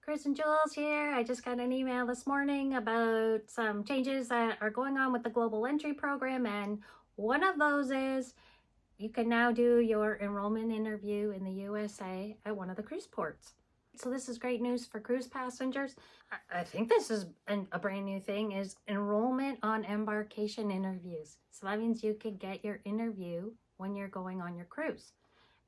Chris and Jules here. I just got an email this morning about some changes that are going on with the Global Entry program, and one of those is you can now do your enrollment interview in the USA at one of the cruise ports. So this is great news for cruise passengers. I think this is a brand new thing, is enrollment on embarkation interviews. So that means you could get your interview when you're going on your cruise.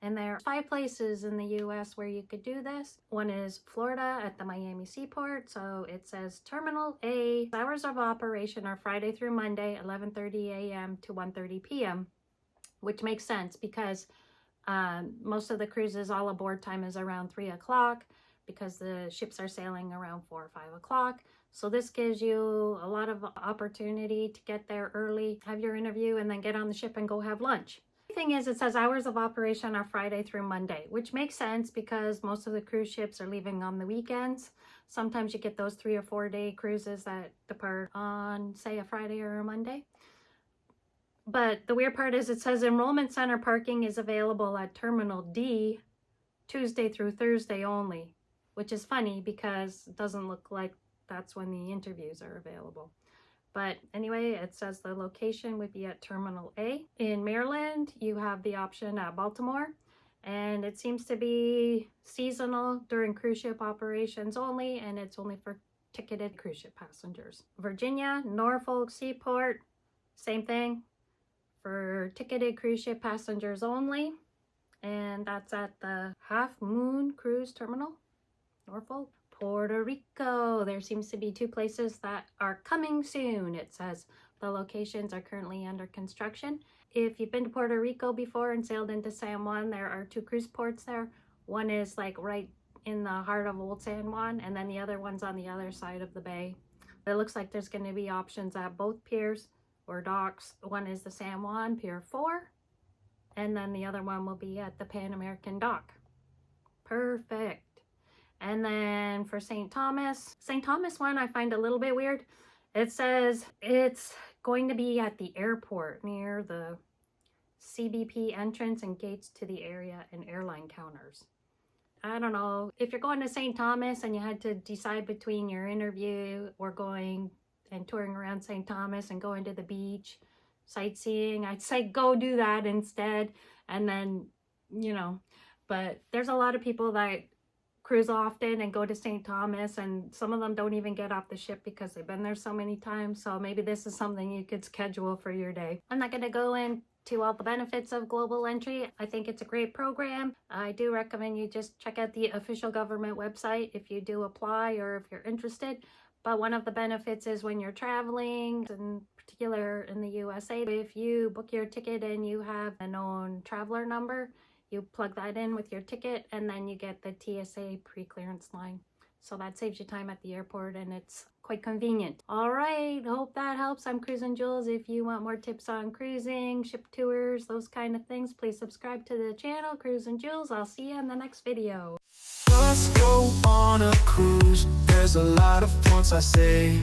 And there are 5 places in the US where you could do this. One is Florida at the Miami Seaport. So it says Terminal A. Hours of operation are Friday through Monday, 11:30 a.m. to 1:30 p.m., which makes sense because most of the cruises, all aboard time is around 3 o'clock because the ships are sailing around 4 or 5 o'clock. So this gives you a lot of opportunity to get there early, have your interview, and then get on the ship and go have lunch. Thing is, it says hours of operation are Friday through Monday, which makes sense because most of the cruise ships are leaving on the weekends. Sometimes you get those 3 or 4 day cruises that depart on, say, a Friday or a Monday. But the weird part is it says enrollment center parking is available at Terminal D Tuesday through Thursday only, which is funny because it doesn't look like that's when the interviews are available. But anyway, it says the location would be at Terminal A. In Maryland, you have the option at Baltimore, and it seems to be seasonal during cruise ship operations only, and it's only for ticketed cruise ship passengers. Virginia, Norfolk Seaport, same thing, for ticketed cruise ship passengers only, and that's at the Half Moon Cruise Terminal, Norfolk. Puerto Rico, there seems to be 2 places that are coming soon. It says the locations are currently under construction. If you've been to Puerto Rico before and sailed into San Juan, there are 2 cruise ports there. One is like right in the heart of Old San Juan, and then the other one's on the other side of the bay. It looks like there's going to be options at both piers or docks. One is the San Juan Pier 4, and then the other one will be at the Pan American dock. Perfect. And then for St. Thomas one I find a little bit weird. It says it's going to be at the airport near the CBP entrance and gates to the area and airline counters. I don't know. If you're going to St. Thomas and you had to decide between your interview or going and touring around St. Thomas and going to the beach, sightseeing, I'd say go do that instead. And then, but there's a lot of people that cruise often and go to St. Thomas, and some of them don't even get off the ship because they've been there so many times. So maybe this is something you could schedule for your day. I'm not going to go into all the benefits of Global Entry. I think it's a great program. I do recommend you just check out the official government website if you do apply or if you're interested. But one of the benefits is when you're traveling, in particular in the USA, if you book your ticket and you have a known traveler number, you plug that in with your ticket and then you get the TSA pre-clearance line. So that saves you time at the airport and it's quite convenient. All right, hope that helps. I'm Cruisin' Jules. If you want more tips on cruising, ship tours, those kind of things, please subscribe to the channel, Cruisin' Jules. I'll see you in the next video. Let's go on a cruise. There's a lot of ports, I say.